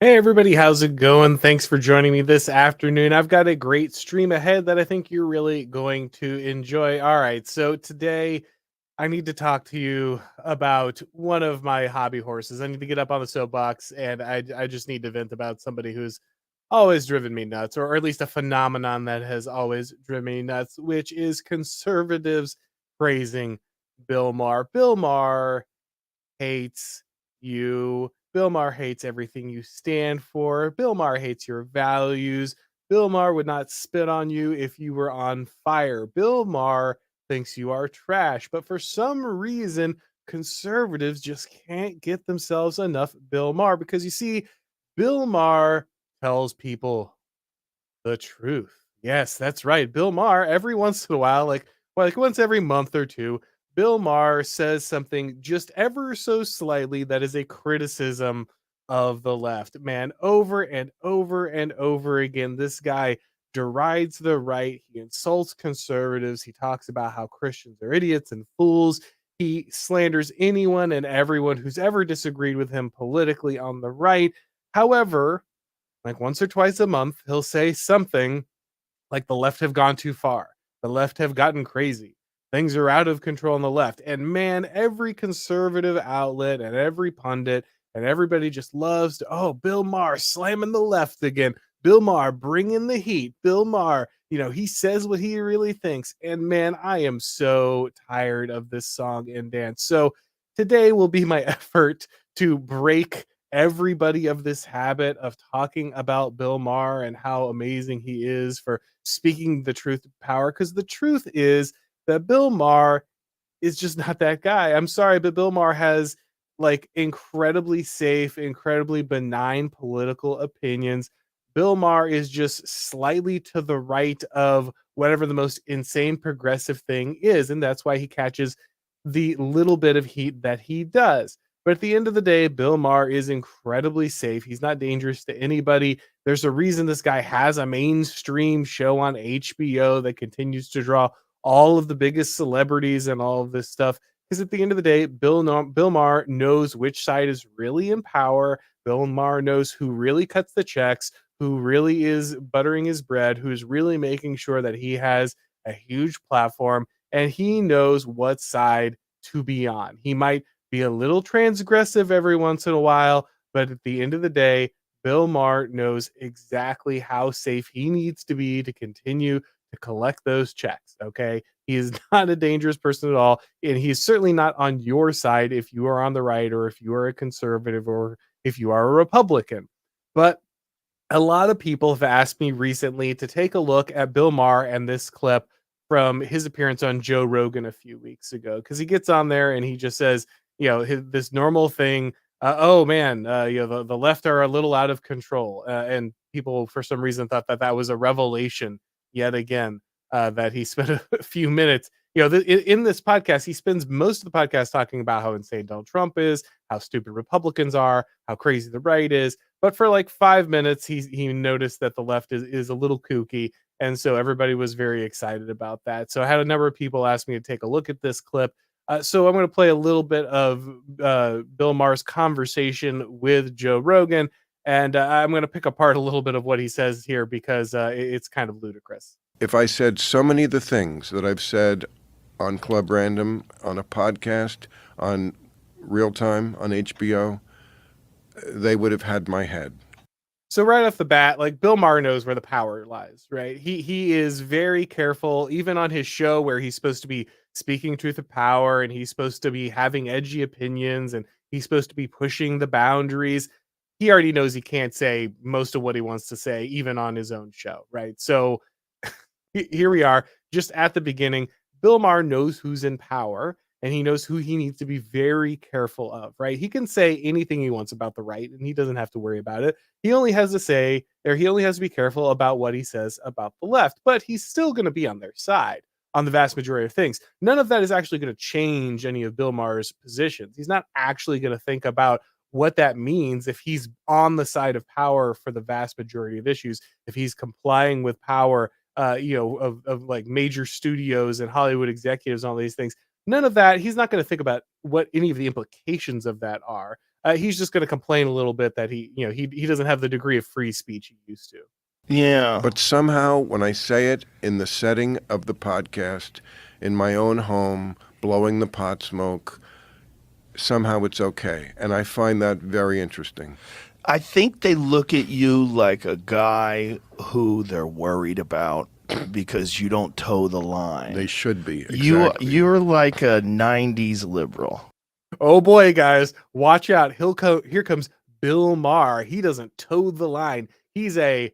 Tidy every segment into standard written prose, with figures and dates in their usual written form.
Hey everybody, how's it going? Thanks for joining me this afternoon. I've got a great stream ahead that I think you're really going to enjoy. All right, so today I need to talk to you about one of my hobby horses. I need to get up on the soapbox and I just need to vent about somebody who's always driven me nuts, or at least a phenomenon that has always driven me nuts, which is conservatives praising Bill Maher. Bill Maher hates you. Bill Maher hates everything you stand for. Bill Maher hates your values. Bill Maher would not spit on you if you were on fire. Bill Maher thinks you are trash. But for some reason, conservatives just can't get themselves enough Bill Maher because you see, Bill Maher tells people the truth. Yes, that's right. Bill Maher, every once in a while, like once every month or two, Bill Maher says something just ever so slightly that is a criticism of the left. Man, over and over and over again, this guy derides the right. He insults conservatives. He talks about how Christians are idiots and fools. He slanders anyone and everyone who's ever disagreed with him politically on the right. However, like once or twice a month, he'll say something like the left have gone too far. The left have gotten crazy. Things are out of control on the left. And man, every conservative outlet and every pundit and everybody just loves to, oh, Bill Maher slamming the left again. Bill Maher bringing the heat. Bill Maher, he says what he really thinks. And man, I am so tired of this song and dance. So today will be my effort to break everybody of this habit of talking about Bill Maher and how amazing he is for speaking the truth to power. Because the truth is that Bill Maher is just not that guy. I'm sorry, but Bill Maher has like incredibly safe, incredibly benign political opinions. Bill Maher is just slightly to the right of whatever the most insane progressive thing is. And that's why he catches the little bit of heat that he does. But at the end of the day, Bill Maher is incredibly safe. He's not dangerous to anybody. There's a reason this guy has a mainstream show on HBO that continues to draw all of the biggest celebrities and all of this stuff. Because at the end of the day, Bill Maher knows which side is really in power. Bill Maher knows who really cuts the checks, who really is buttering his bread, who's really making sure that he has a huge platform, and he knows what side to be on. He might be a little transgressive every once in a while, but at the end of the day, Bill Maher knows exactly how safe he needs to be to continue to collect those checks. Okay. He is not a dangerous person at all. And he's certainly not on your side if you are on the right or if you are a conservative or if you are a Republican. But a lot of people have asked me recently to take a look at Bill Maher and this clip from his appearance on Joe Rogan a few weeks ago because he gets on there and he just says, this normal thing. Oh man, the left are a little out of control, and people for some reason thought that that was a revelation yet again. That he spent a few minutes. In this podcast, he spends most of the podcast talking about how insane Donald Trump is, how stupid Republicans are, how crazy the right is, but for like 5 minutes, he noticed that the left is a little kooky, and so everybody was very excited about that. So I had a number of people ask me to take a look at this clip. So I'm going to play a little bit of Bill Maher's conversation with Joe Rogan, and I'm going to pick apart a little bit of what he says here because it's kind of ludicrous. If I said so many of the things that I've said on Club Random, on a podcast, on Real Time, on HBO, they would have had my head. So right off the bat, like Bill Maher knows where the power lies, right? He is very careful, even on his show where he's supposed to be speaking truth of power and he's supposed to be having edgy opinions and he's supposed to be pushing the boundaries. He already knows he can't say most of what he wants to say, even on his own show, right? So here we are, just at the beginning. Bill Maher knows who's in power and he knows who he needs to be very careful of, right? He can say anything he wants about the right and he doesn't have to worry about it. He only has to say, or he only has to be careful about what he says about the left, but he's still going to be on their side on the vast majority of things. None of that is actually going to change any of Bill Maher's positions. He's not actually going to think about what that means if he's on the side of power for the vast majority of issues, if he's complying with power of like major studios and Hollywood executives and all these things. None of that. He's not going to think about what any of the implications of that are. he's just going to complain a little bit that he doesn't have the degree of free speech he used to. Yeah. But somehow, when I say it in the setting of the podcast, in my own home, blowing the pot smoke, somehow it's okay. And I find that very interesting. I think they look at you like a guy who they're worried about because you don't toe the line. They should be. Exactly. You're like a 90s liberal. Oh boy, guys, watch out. Here comes Bill Maher. He doesn't toe the line. He's a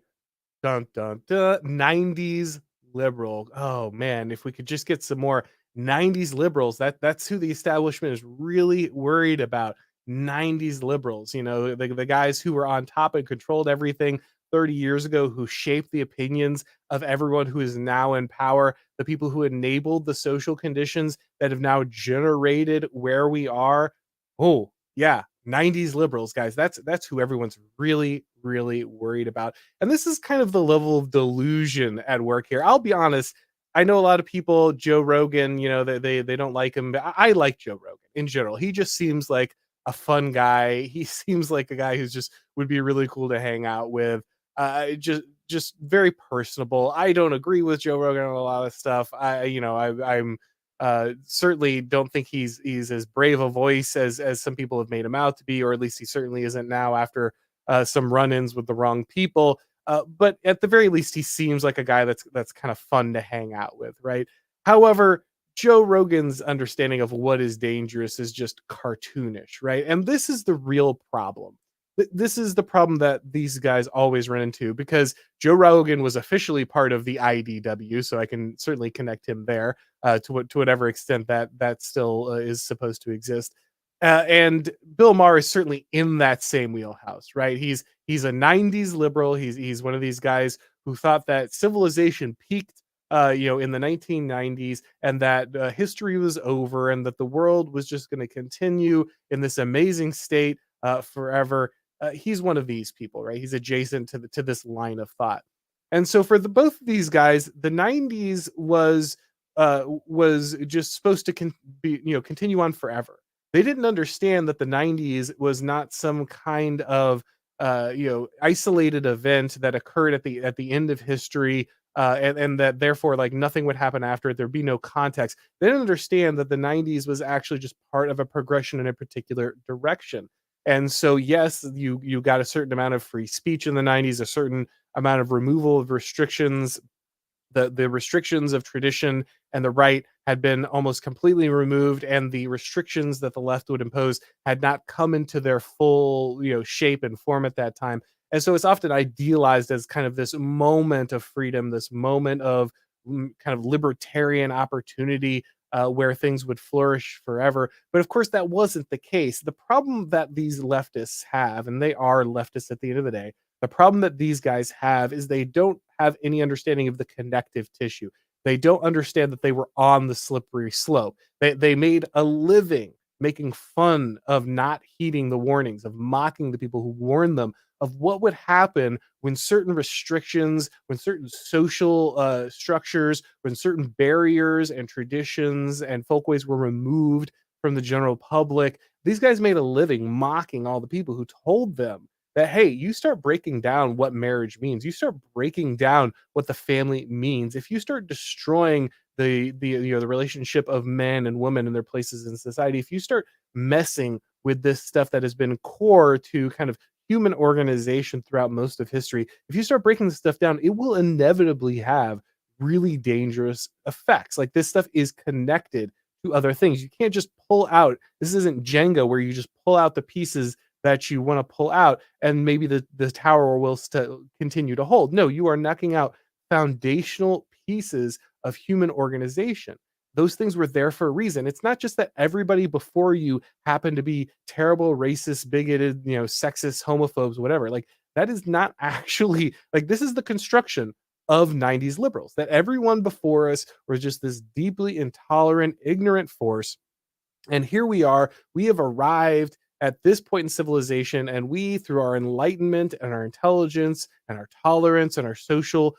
dun dun dun 90s liberal. Oh man, if we could just get some more 90s liberals, that's who the establishment is really worried about. 90s liberals, the guys who were on top and controlled everything 30 years ago, who shaped the opinions of everyone who is now in power, the people who enabled the social conditions that have now generated where we are. Oh, yeah, 90s liberals, guys. That's who everyone's really, really worried about. And this is kind of the level of delusion at work here. I'll be honest. I know a lot of people, Joe Rogan, they don't like him, but I like Joe Rogan in general. He just seems like a fun guy. He seems like a guy who's just would be really cool to hang out with. Just very personable. I don't agree with Joe Rogan on a lot of stuff. I'm certainly don't think he's as brave a voice as some people have made him out to be, or at least he certainly isn't now after some run-ins with the wrong people. But at the very least, he seems like a guy that's kind of fun to hang out with, right? However, Joe Rogan's understanding of what is dangerous is just cartoonish, right? And this is the real problem. This is the problem that these guys always run into, because Joe Rogan was officially part of the IDW, so I can certainly connect him there to whatever extent that still is supposed to exist. And Bill Maher is certainly in that same wheelhouse, right? He's a 90s liberal. He's one of these guys who thought that civilization peaked in the 1990s, and that history was over, and that the world was just going to continue in this amazing state forever. He's one of these people, right? He's adjacent to this line of thought. And so for both of these guys, the 90s was just supposed to continue on forever. They didn't understand that the 90s was not some kind of isolated event that occurred at the end of history, and that therefore like nothing would happen after it. There'd be no context. They didn't understand that the 90s was actually just part of a progression in a particular direction. And so yes, you got a certain amount of free speech in the 90s, a certain amount of removal of restrictions. The restrictions of tradition and the right had been almost completely removed, and the restrictions that the left would impose had not come into their full shape and form at that time. And so it's often idealized as kind of this moment of freedom, this moment of kind of libertarian opportunity, where things would flourish forever. But of course, that wasn't the case. The problem that these leftists have, and they are leftists at the end of the day, the problem that these guys have is they don't have any understanding of the connective tissue. They don't understand that they were on the slippery slope. They made a living making fun of not heeding the warnings, of mocking the people who warned them of what would happen when certain restrictions, when certain social structures, when certain barriers and traditions and folkways were removed from the general public. These guys made a living mocking all the people who told them that, hey, you start breaking down what marriage means, you start breaking down what the family means, if you start destroying the relationship of men and women and their places in society, if you start messing with this stuff that has been core to kind of human organization throughout most of history, if you start breaking this stuff down, it will inevitably have really dangerous effects. Like, this stuff is connected to other things. You can't just pull out, this isn't Jenga where you just pull out the pieces that you want to pull out and maybe the tower will still continue to hold. No, you are knocking out foundational pieces of human organization. Those things were there for a reason. It's not just that everybody before you happened to be terrible, racist, bigoted, sexist, homophobes, whatever. Like, that is not actually, like, this is the construction of 90s liberals, that everyone before us was just this deeply intolerant, ignorant force. And here we are, we have arrived at this point in civilization, and we, through our enlightenment and our intelligence and our tolerance and our social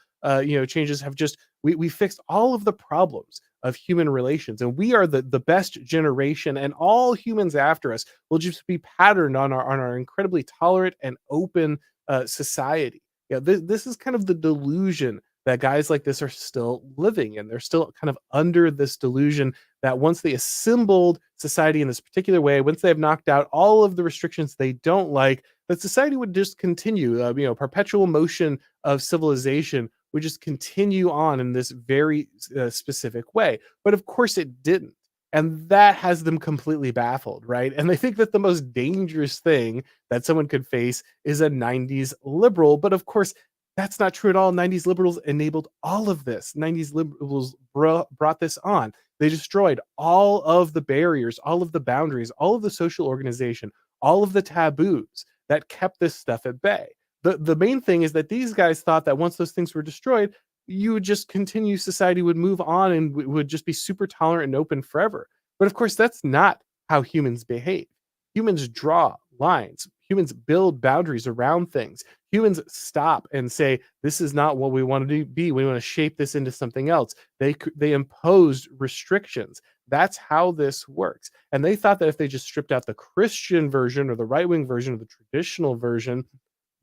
changes, have just we fixed all of the problems of human relations, and we are the best generation, and all humans after us will just be patterned on our incredibly tolerant and open society. Yeah, this is kind of the delusion that guys like this are still living in. They're still kind of under this delusion that once they assembled society in this particular way, once they have knocked out all of the restrictions they don't like, that society would just continue. Perpetual motion of civilization would just continue on in this very specific way. But of course, it didn't. And that has them completely baffled, right? And they think that the most dangerous thing that someone could face is a 90s liberal. But of course, that's not true at all. 90s liberals enabled all of this. 90s liberals brought this on. They destroyed all of the barriers, all of the boundaries, all of the social organization, all of the taboos that kept this stuff at bay. The main thing is that these guys thought that once those things were destroyed, you would just continue, society would move on and would just be super tolerant and open forever. But of course, that's not how humans behave. Humans draw lines. Humans build boundaries around things. Humans stop and say, this is not what we want to be. We want to shape this into something else. They imposed restrictions. That's how this works. And they thought that if they just stripped out the Christian version or the right-wing version or the traditional version,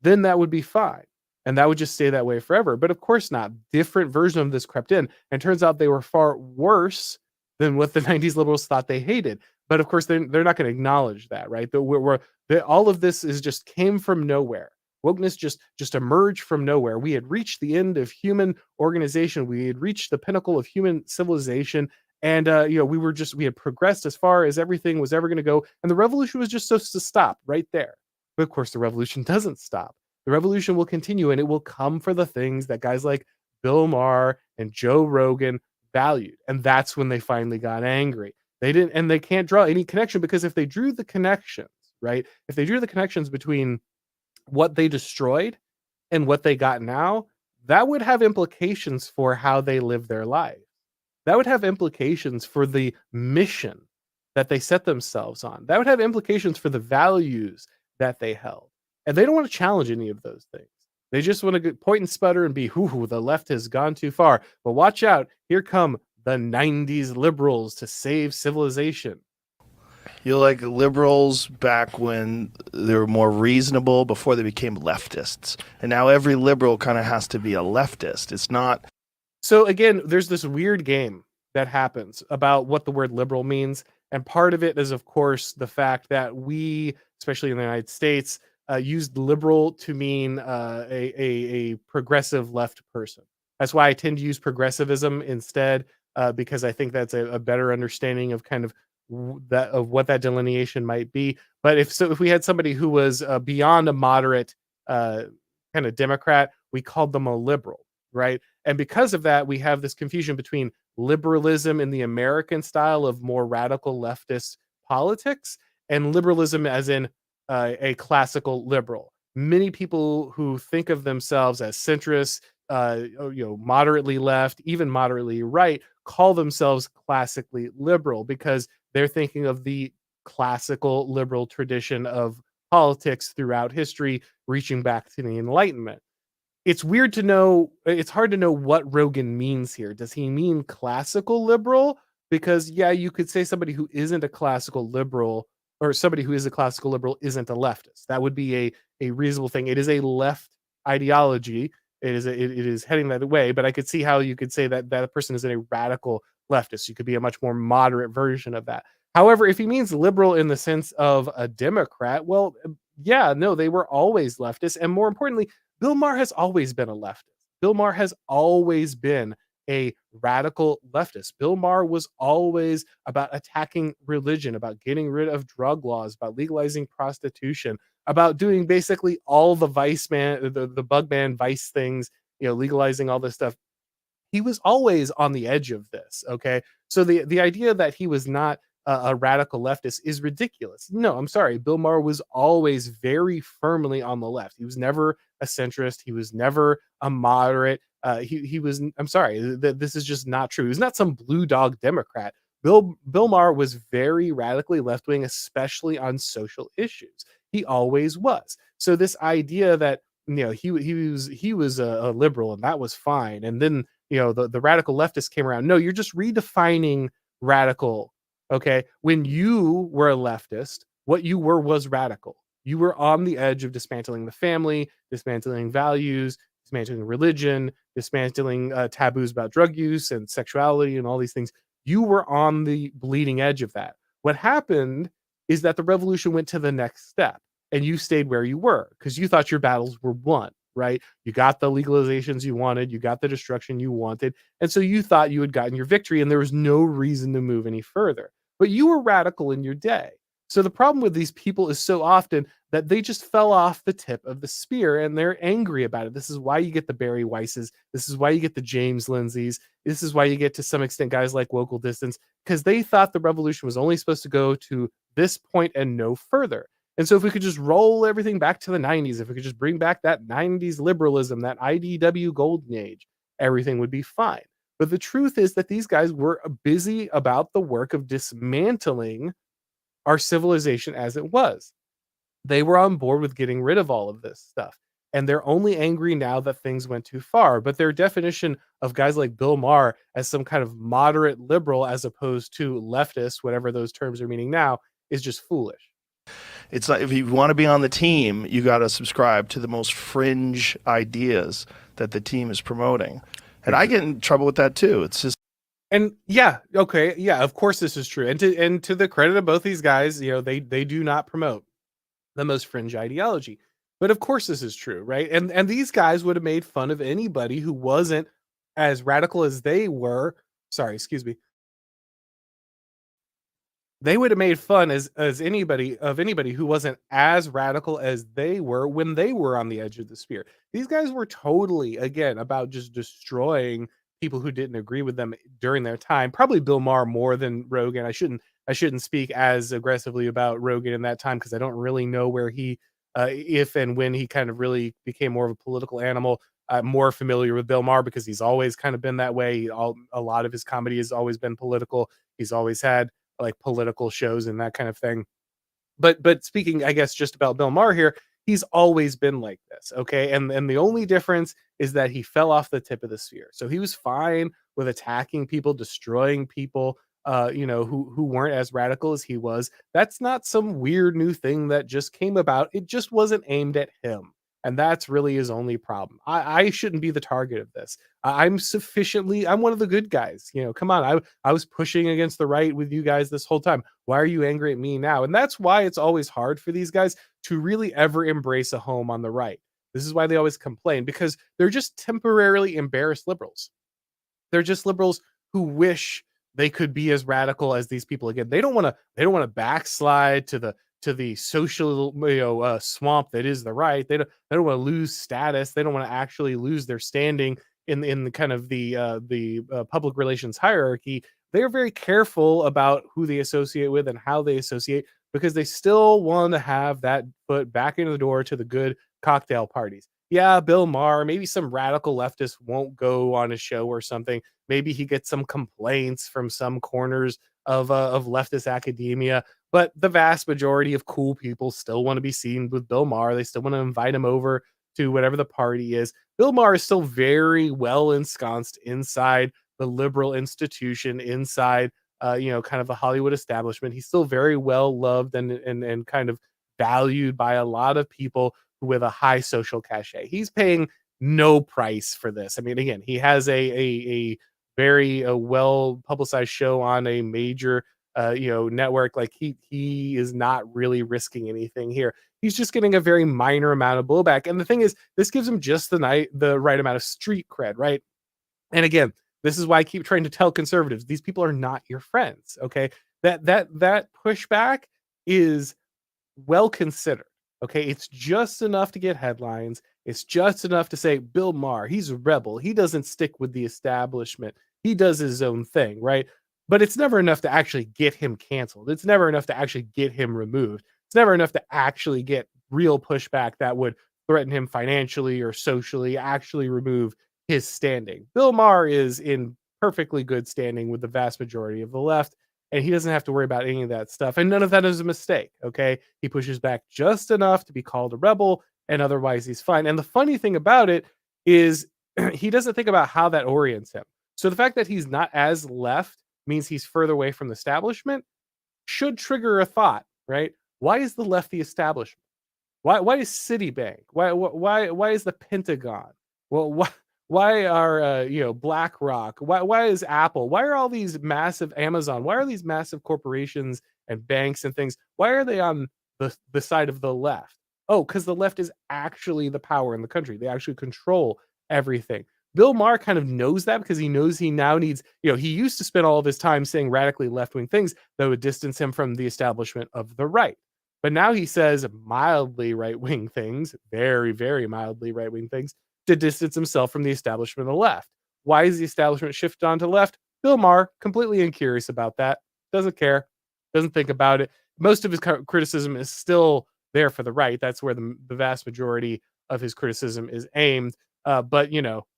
then that would be fine. And that would just stay that way forever. But of course not. Different version of this crept in. And turns out they were far worse than what the 90s liberals thought they hated. But of course, they're not going to acknowledge that, right? All of this is just came from nowhere. Wokeness just emerged from nowhere. We had reached the end of human organization. We had reached the pinnacle of human civilization. And we had progressed as far as everything was ever going to go. And the revolution was just supposed to stop right there. But of course, the revolution doesn't stop. The revolution will continue, and it will come for the things that guys like Bill Maher and Joe Rogan valued. And that's when they finally got angry. They can't draw any connection, because if they drew the connections, right? If they drew the connections between what they destroyed and what they got now, that would have implications for how they live their life. That would have implications for the mission that they set themselves on. That would have implications for the values that they held. And they don't want to challenge any of those things. They just want to point and sputter and be, "Ooh, the left has gone too far." But watch out, here come the 90s liberals to save civilization. You're like liberals back when they were more reasonable, before they became leftists. And now every liberal kind of has to be a leftist. It's not. So again, there's this weird game that happens about what the word liberal means. And part of it is, of course, the fact that we, especially in the United States, used liberal to mean a progressive left person. That's why I tend to use progressivism instead, because I think that's a better understanding of kind of what that delineation might be. But if we had somebody who was beyond a moderate kind of Democrat, we called them a liberal, right? And because of that, we have this confusion between liberalism in the American style of more radical leftist politics and liberalism as in a classical liberal. Many people who think of themselves as centrists, moderately left, even moderately right, call themselves classically liberal because they're thinking of the classical liberal tradition of politics throughout history, reaching back to the Enlightenment. It's weird to know. It's hard to know what Rogan means here. Does he mean classical liberal? Because yeah, you could say somebody who isn't a classical liberal, or somebody who is a classical liberal isn't a leftist. That would be a reasonable thing. It is a left ideology. It is heading that way. But I could see how you could say that that person is a radical leftist. You could be a much more moderate version of that. However, if he means liberal in the sense of a Democrat, well, yeah, no, they were always leftists. And more importantly, Bill Maher has always been a leftist. Bill Maher has always been a radical leftist. Bill Maher was always about attacking religion, about getting rid of drug laws, about legalizing prostitution, about doing basically all the the bug man vice things, legalizing all this stuff. He was always on the edge of this. Okay. So the idea that he was not a radical leftist is ridiculous. No, I'm sorry. Bill Maher was always very firmly on the left. He was never a centrist. He was never a moderate. He was. I'm sorry. This is just not true. He was not some blue dog Democrat. Bill Maher was very radically left wing, especially on social issues. He always was. So this idea that he was a liberal and that was fine, and then the radical leftists came around. No, you're just redefining radical. Okay. When you were a leftist, what you were was radical. You were on the edge of dismantling the family, dismantling values, dismantling religion, dismantling taboos about drug use and sexuality and all these things. You were on the bleeding edge of that. What happened is that the revolution went to the next step and you stayed where you were because you thought your battles were won, right? You got the legalizations you wanted, you got the destruction you wanted. And so you thought you had gotten your victory and there was no reason to move any further. But you were radical in your day. So the problem with these people is so often that they just fell off the tip of the spear and they're angry about it. This is why you get the Barry Weisses. This is why you get the James Lindsays. This is why you get to some extent guys like Local Distance, because they thought the revolution was only supposed to go to this point and no further. And so if we could just roll everything back to the 90s, if we could just bring back that 90s liberalism, that IDW golden age, everything would be fine. But the truth is that these guys were busy about the work of dismantling our civilization as it was. They were on board with getting rid of all of this stuff. And they're only angry now that things went too far. But their definition of guys like Bill Maher as some kind of moderate liberal as opposed to leftist, whatever those terms are meaning now, is just foolish. It's like if you want to be on the team, you got to subscribe to the most fringe ideas that the team is promoting. And I get in trouble with that too. It's just, and yeah, okay, yeah, of course this is true. And to the credit of both these guys, they do not promote the most fringe ideology. But of course this is true, right? And these guys would have made fun of anybody who wasn't as radical as they were. Sorry, excuse me. They would have made fun as anybody who wasn't as radical as they were when they were on the edge of the spear. These guys were totally, again, about just destroying people who didn't agree with them during their time. Probably Bill Maher more than Rogan. I shouldn't speak as aggressively about Rogan in that time because I don't really know where he, if and when he kind of really became more of a political animal. I'm more familiar with Bill Maher because he's always kind of been that way. A lot of his comedy has always been political. He's always had like political shows and that kind of thing. But speaking, I guess, just about Bill Maher here, he's always been like this, okay? And the only difference is that he fell off the tip of the sphere. So he was fine with attacking people, destroying people, who weren't as radical as he was. That's not some weird new thing that just came about. It just wasn't aimed at him. And that's really his only problem. I shouldn't be the target of this. I'm one of the good guys. Come on. I was pushing against the right with you guys this whole time. Why are you angry at me now? And that's why it's always hard for these guys to really ever embrace a home on the right. This is why they always complain, because they're just temporarily embarrassed liberals. They're just liberals who wish they could be as radical as these people again. They don't want to backslide to the social swamp that is the right. They don't want to lose status. They don't want to actually lose their standing in the kind of the public relations hierarchy. They're very careful about who they associate with and how they associate, because they still want to have that foot back into the door to the good cocktail parties. Yeah, Bill Maher, maybe some radical leftist won't go on a show or something. Maybe he gets some complaints from some corners of leftist academia. But the vast majority of cool people still want to be seen with Bill Maher. They still want to invite him over to whatever the party is. Bill Maher is still very well ensconced inside the liberal institution, inside kind of the Hollywood establishment. He's still very well loved and kind of valued by a lot of people with a high social cachet. He's paying no price for this. I mean, again, he has a very well publicized show on a major network. Like he is not really risking anything here. He's just getting a very minor amount of blowback. And the thing is, this gives him just the right amount of street cred, right? And again, this is why I keep trying to tell conservatives, these people are not your friends. Okay. That pushback is well considered. Okay. It's just enough to get headlines. It's just enough to say, Bill Maher, he's a rebel. He doesn't stick with the establishment. He does his own thing, right? But it's never enough to actually get him canceled. It's never enough to actually get him removed. It's never enough to actually get real pushback that would threaten him financially or socially, actually remove his standing. Bill Maher is in perfectly good standing with the vast majority of the left, and he doesn't have to worry about any of that stuff. And none of that is a mistake, okay? He pushes back just enough to be called a rebel, and otherwise he's fine. And the funny thing about it is he doesn't think about how that orients him. So the fact that he's not as left means he's further away from the establishment should trigger a thought, right? Why is the left the establishment? Why is Citibank? Why is the Pentagon? Well, why are BlackRock? Why is Apple? Why are all these massive Amazon? Why are these massive corporations and banks and things? Why are they on the side of the left? Oh, because the left is actually the power in the country. They actually control everything. Bill Maher kind of knows that because he knows he now needs, he used to spend all of his time saying radically left-wing things that would distance him from the establishment of the right. But now he says mildly right-wing things, very, very mildly right-wing things, to distance himself from the establishment of the left. Why is the establishment shifted onto the left? Bill Maher, completely incurious about that. Doesn't care. Doesn't think about it. Most of his criticism is still there for the right. That's where the vast majority of his criticism is aimed. But,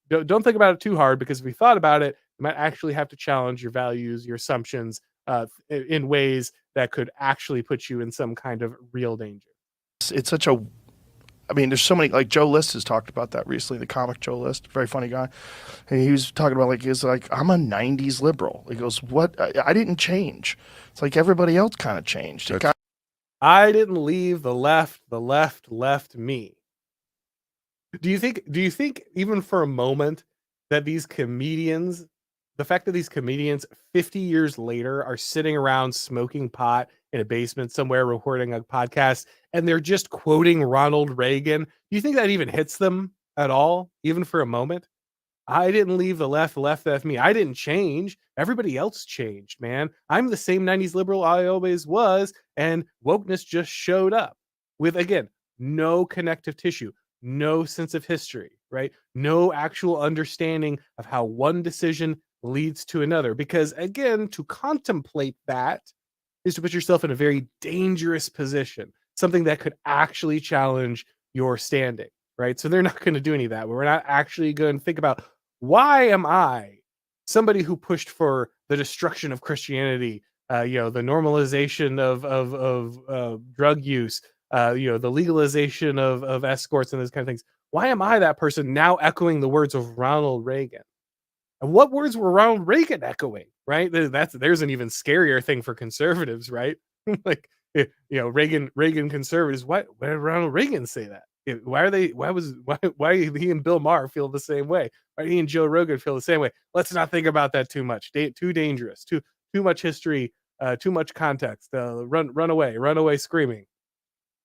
don't think about it too hard, because if you thought about it, you might actually have to challenge your values, your assumptions, in ways that could actually put you in some kind of real danger. It's such a, there's so many, like Joe List has talked about that recently, the comic Joe List, very funny guy. And he was talking about I'm a 90s liberal. He goes, what? I didn't change. It's like everybody else kind of changed. I didn't leave the left left me. Do you think even for a moment that these comedians, the fact that these comedians 50 years later are sitting around smoking pot in a basement somewhere recording a podcast and they're just quoting Ronald Reagan, do you think that even hits them at all, even for a moment? I didn't leave the left left me. I didn't change. Everybody else changed, man. I'm the same 90s liberal I always was, and wokeness just showed up with, again, no connective tissue, no sense of history, right? No actual understanding of how one decision leads to another. Because, again, to contemplate that is to put yourself in a very dangerous position, something that could actually challenge your standing, right? So they're not going to do any of that. We're not actually going to think about, why am I somebody who pushed for the destruction of Christianity, the normalization of drug use, the legalization of escorts and those kind of things? Why am I that person now echoing the words of Ronald Reagan? And what words were Ronald Reagan echoing, right? There's an even scarier thing for conservatives, right? Reagan conservatives. Why did Ronald Reagan say that? Why he and Bill Maher feel the same way? Why do he and Joe Rogan feel the same way? Let's not think about that too much. Too dangerous. Too much history. Too much context. Run away screaming.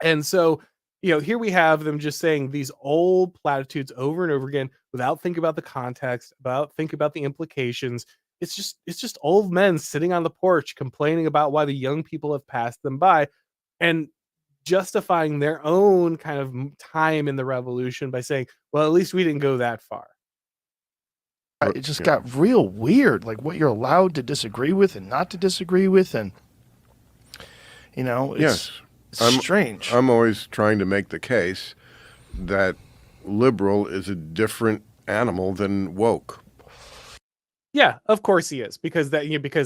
And so, here we have them just saying these old platitudes over and over again without thinking about the context, think about the implications. It's just old men sitting on the porch complaining about why the young people have passed them by, and justifying their own kind of time in the revolution by saying, well, at least we didn't go that far. It just got real weird, like what you're allowed to disagree with and not to disagree with. And, it's strange. I'm always trying to make the case that liberal is a different animal than woke. Yeah, of course he is, because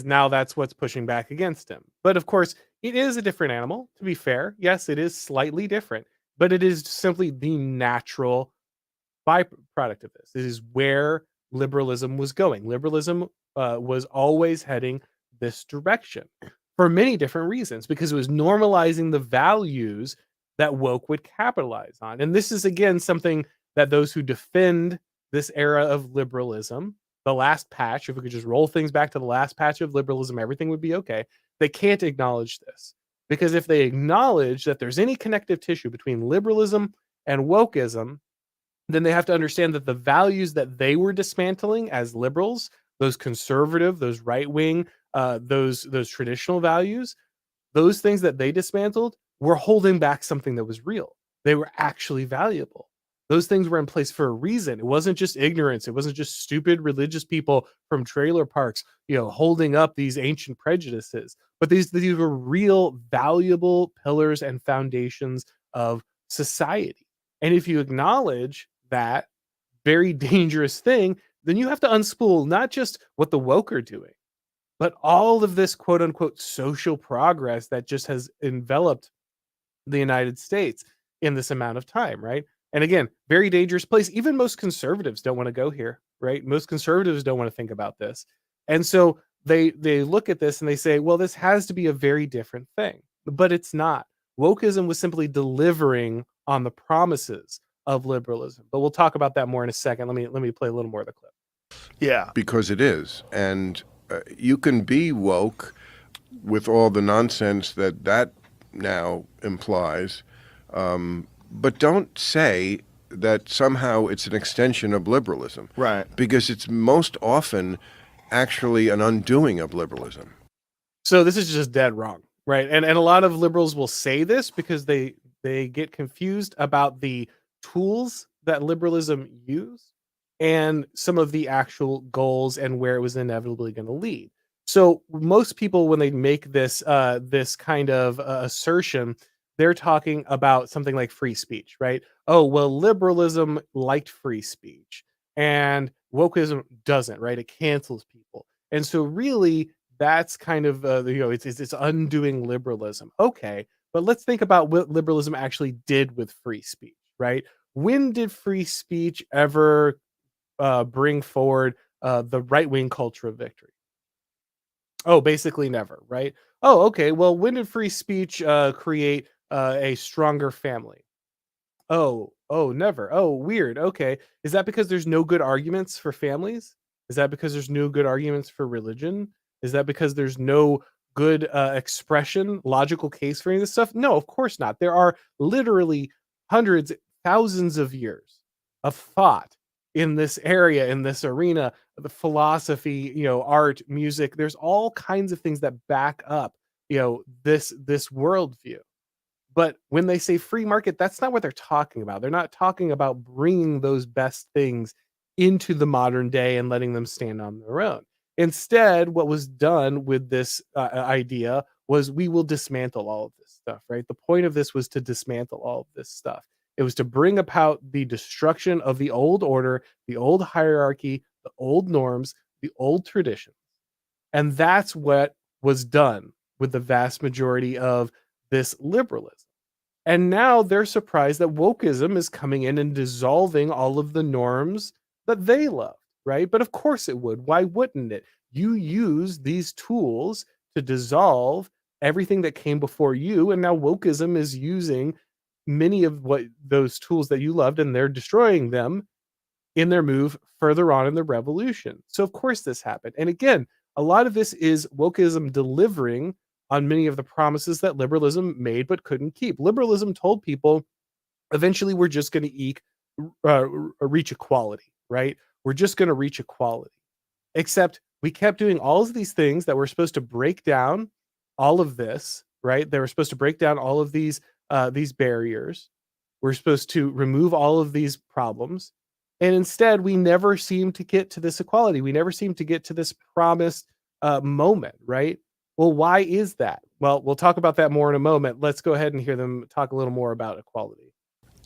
now that's what's pushing back against him. But of course, it is a different animal, to be fair. Yes, it is slightly different, but it is simply the natural byproduct of this. It is where liberalism was going. Liberalism was always heading this direction for many different reasons, because it was normalizing the values that woke would capitalize on. And this is, again, something that those who defend this era of liberalism, the last patch, if we could just roll things back to the last patch of liberalism, everything would be okay. They can't acknowledge this, because if they acknowledge that there's any connective tissue between liberalism and wokeism, then they have to understand that the values that they were dismantling as liberals, those conservative, those right-wing, those traditional values, those things that they dismantled were holding back something that was real. They were actually valuable. Those things were in place for a reason. It wasn't just ignorance. It wasn't just stupid religious people from trailer parks, holding up these ancient prejudices. But these were real, valuable pillars and foundations of society. And if you acknowledge that very dangerous thing, then you have to unspool not just what the woke are doing, but all of this quote unquote social progress that just has enveloped the United States in this amount of time, right? And again, very dangerous place. Even most conservatives don't want to go here, right? Most conservatives don't want to think about this. And so they look at this and they say, well, this has to be a very different thing. But it's not. Wokeism was simply delivering on the promises of liberalism. But we'll talk about that more in a second. Let me play a little more of the clip. Yeah. Because it is. And you can be woke with all the nonsense that now implies, but don't say that somehow it's an extension of liberalism. Right. Because it's most often actually an undoing of liberalism. So this is just dead wrong, right? And a lot of liberals will say this because they get confused about the tools that liberalism use and some of the actual goals and where it was inevitably going to lead. So most people, when they make this kind of assertion, they're talking about something like free speech, right? Oh, well, liberalism liked free speech and wokeism doesn't, right? It cancels people. And so really that's kind of it's undoing liberalism. Okay, but let's think about what liberalism actually did with free speech, right? When did free speech ever bring forward the right-wing culture of victory? Oh, basically never, right? Oh, okay. Well, when did free speech create a stronger family? Oh, never. Oh, weird. Okay. Is that because there's no good arguments for families? Is that because there's no good arguments for religion? Is that because there's no good expression, logical case for any of this stuff? No, of course not. There are literally hundreds, thousands of years of thought in this area, in this arena, the philosophy, art, music. There's all kinds of things that back up, this worldview. But when they say free market, that's not what they're talking about. They're not talking about bringing those best things into the modern day and letting them stand on their own. Instead, what was done with this idea was we will dismantle all of this stuff, right? The point of this was to dismantle all of this stuff. It was to bring about the destruction of the old order, the old hierarchy, the old norms, the old traditions. And that's what was done with the vast majority of this liberalism. And now they're surprised that wokeism is coming in and dissolving all of the norms that they love, right? But of course it would. Why wouldn't it? You use these tools to dissolve everything that came before you, and now wokeism is using many of what those tools that you loved, and they're destroying them in their move further on in the revolution. So of course this happened. And again, a lot of this is wokeism delivering on many of the promises that liberalism made but couldn't keep. Liberalism told people eventually we're just going to reach equality, right? We're just going to reach equality. Except we kept doing all of these things that were supposed to break down all of this, right? They were supposed to break down all of these barriers. We're supposed to remove all of these problems. And instead, we never seem to get to this equality. We never seem to get to this promised moment, right? Well, why is that? Well, we'll talk about that more in a moment. Let's go ahead and hear them talk a little more about equality.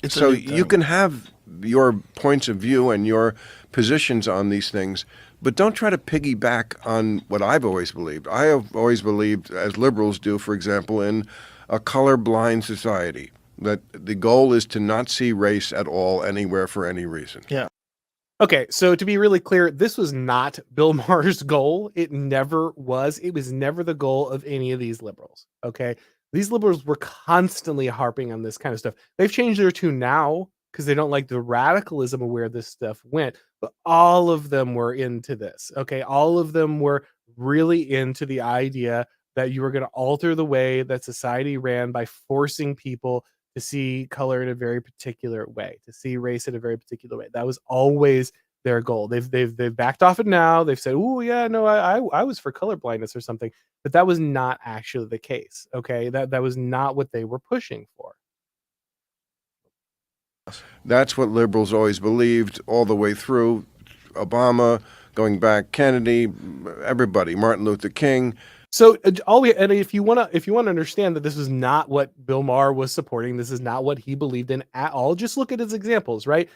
So you can have your points of view and your positions on these things, but don't try to piggyback on what I've always believed. I have always believed, as liberals do, for example, in a color-blind society, that the goal is to not see race at all anywhere for any reason. Yeah. Okay, so to be really clear, this was not Bill Maher's goal. It never was. It was never the goal of any of these liberals. Okay. These liberals were constantly harping on this kind of stuff. They've changed their tune now because they don't like the radicalism of where this stuff went, but all of them were into this. Okay. All of them were really into the idea that you were going to alter the way that society ran by forcing people to see color in a very particular way, to see race in a very particular way. That was always their goal. They've backed off it now. They've said, "Oh yeah, no, I was for colorblindness or something," but that was not actually the case. Okay, that was not what they were pushing for. That's what liberals always believed all the way through. Obama, going back, Kennedy, everybody, Martin Luther King. So and if you want to understand that this is not what Bill Maher was supporting, this is not what he believed in at all. Just look at his examples, right?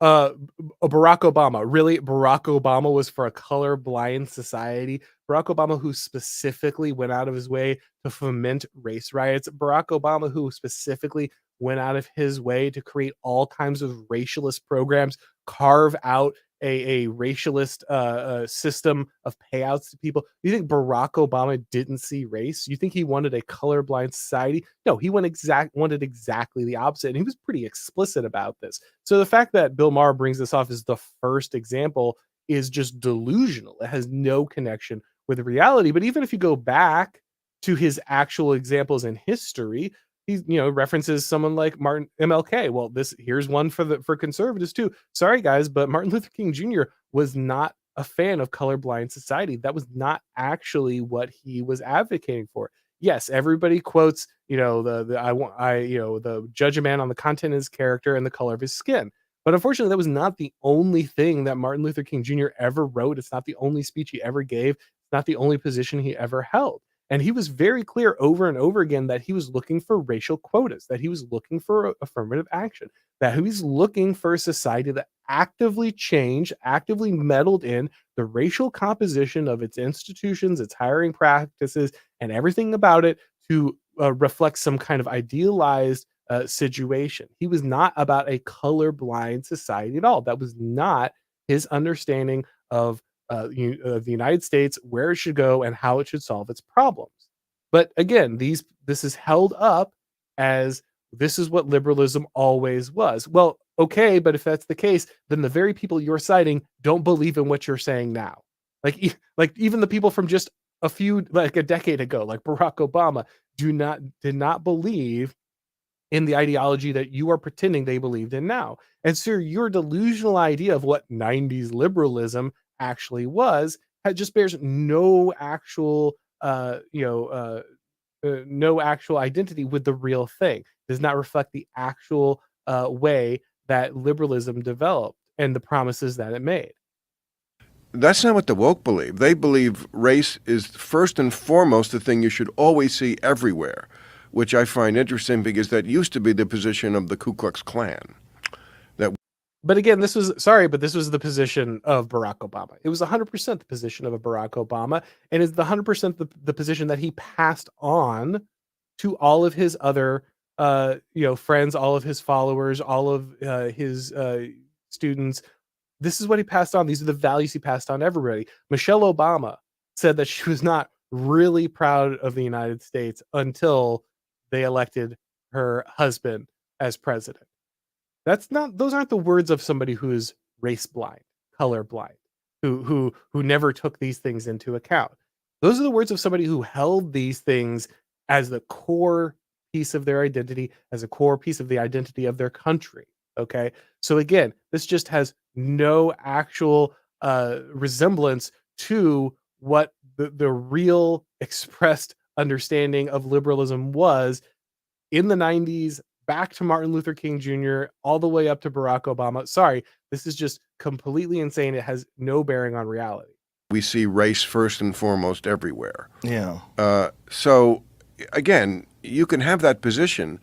Barack Obama, really? Barack Obama was for a colorblind society. Barack Obama, who specifically went out of his way to foment race riots. Barack Obama, who specifically went out of his way to create all kinds of racialist programs, carve out a racialist system of payouts to people. You think Barack Obama didn't see race? You think he wanted a colorblind society? No, he wanted exactly the opposite, and he was pretty explicit about this. So the fact that Bill Maher brings this off as the first example is just delusional. It has no connection with reality. But even if you go back to his actual examples in history, he references someone like Martin MLK. Well, here's one for conservatives too. Sorry guys, but Martin Luther King Jr. was not a fan of colorblind society. That was not actually what he was advocating for. Yes, everybody quotes, the judge a man on the content of his character and the color of his skin. But unfortunately, that was not the only thing that Martin Luther King Jr. ever wrote. It's not the only speech he ever gave. It's not the only position he ever held. And he was very clear over and over again that he was looking for racial quotas, that he was looking for affirmative action, that he was looking for a society that actively changed, actively meddled in the racial composition of its institutions, its hiring practices, and everything about it to reflect some kind of idealized situation. He was not about a colorblind society at all. That was not his understanding of the United States, where it should go, and how it should solve its problems. But again, this is held up as this is what liberalism always was. Well, okay, but if that's the case, then the very people you're citing don't believe in what you're saying now. Like even the people from just a decade ago, like Barack Obama, did not believe in the ideology that you are pretending they believed in now. And so your delusional idea of what 90s liberalism actually was just bears no actual no actual identity with the real thing. Does not reflect the actual way that liberalism developed and the promises that it made. That's not what the woke believe. They believe race is first and foremost the thing you should always see everywhere, which I find interesting because that used to be the position of the Ku Klux Klan. But again, this was the position of Barack Obama. It was 100% the position of a Barack Obama, and it's the 100% the position that he passed on to all of his other friends, all of his followers, all of his students. This is what he passed on. These are the values he passed on to everybody. Michelle Obama said that she was not really proud of the United States until they elected her husband as president. Those aren't the words of somebody who is race blind, color blind, who never took these things into account. Those are the words of somebody who held these things as the core piece of their identity, as a core piece of the identity of their country. Okay. So again, this just has no actual resemblance to what the real expressed understanding of liberalism was in the 90s, back to Martin Luther King Jr., all the way up to Barack Obama. Sorry, this is just completely insane. It has no bearing on reality. We see race first and foremost everywhere. Yeah. So, again, you can have that position,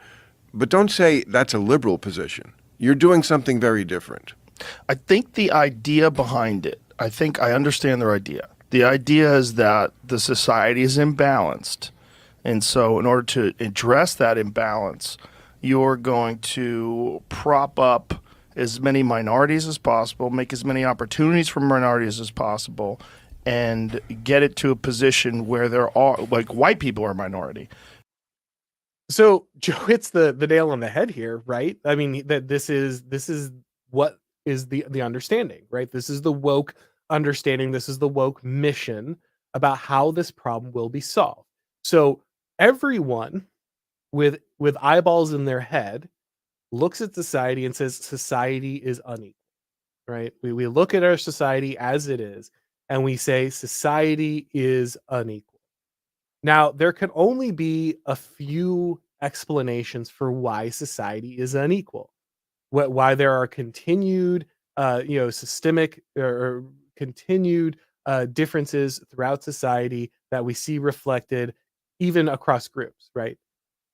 but don't say that's a liberal position. You're doing something very different. I think the idea behind it, I think I understand their idea. The idea is that the society is imbalanced. And so in order to address that imbalance, you're going to prop up as many minorities as possible, make as many opportunities for minorities as possible, and get it to a position where there are, like, white people are a minority. So Joe hits the nail on the head here, right? I mean, that this is what is the understanding, right? This is the woke understanding. This is the woke mission about how this problem will be solved. So everyone with eyeballs in their head looks at society and says society is unequal, right? We look at our society as it is and we say society is unequal. Now, there can only be a few explanations for why society is unequal. Why there are continued systemic or continued differences throughout society that we see reflected even across groups, right?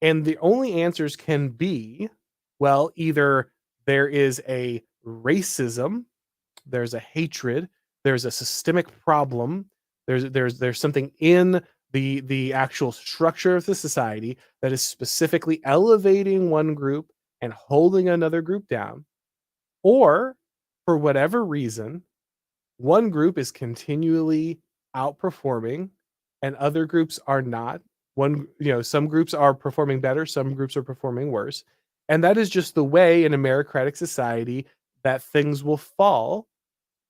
And the only answers can be, well, either there is a racism, there's a hatred, there's a systemic problem, there's something in the actual structure of the society that is specifically elevating one group and holding another group down, or for whatever reason, one group is continually outperforming and other groups are not. Some groups are performing better, some groups are performing worse. And that is just the way in a meritocratic society that things will fall.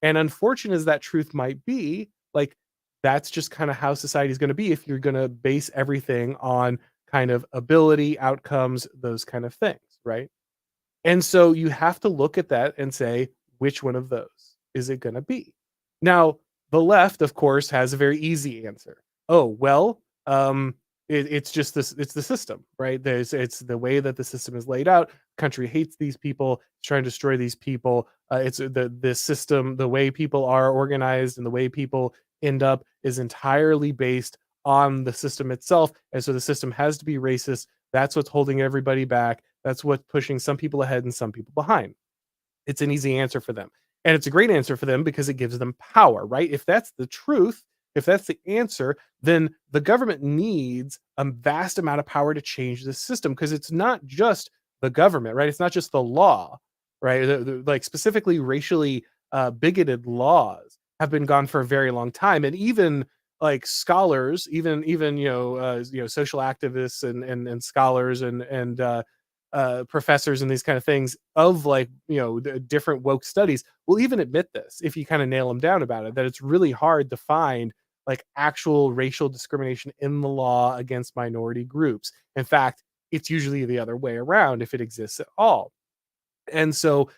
And unfortunate as that truth might be, like that's just kind of how society is going to be if you're going to base everything on kind of ability, outcomes, those kind of things, right? And so you have to look at that and say, which one of those is it going to be? Now, the left, of course, has a very easy answer. Oh, well, it's just this, it's the system, right? It's the way that the system is laid out. Country hates these people, it's trying to destroy these people. It's the system, the way people are organized and the way people end up is entirely based on the system itself. And so the system has to be racist. That's what's holding everybody back. That's what's pushing some people ahead and some people behind. It's an easy answer for them. And it's a great answer for them because it gives them power, right? If that's the truth, if that's the answer, then the government needs a vast amount of power to change the system because it's not just the government, right? It's not just the law, right? Like specifically racially bigoted laws have been gone for a very long time. And even like scholars, even social activists and scholars and professors and these kind of things of like the different woke studies will even admit this if you kind of nail them down about it, that it's really hard to find like actual racial discrimination in the law against minority groups. In fact, it's usually the other way around if it exists at all. And so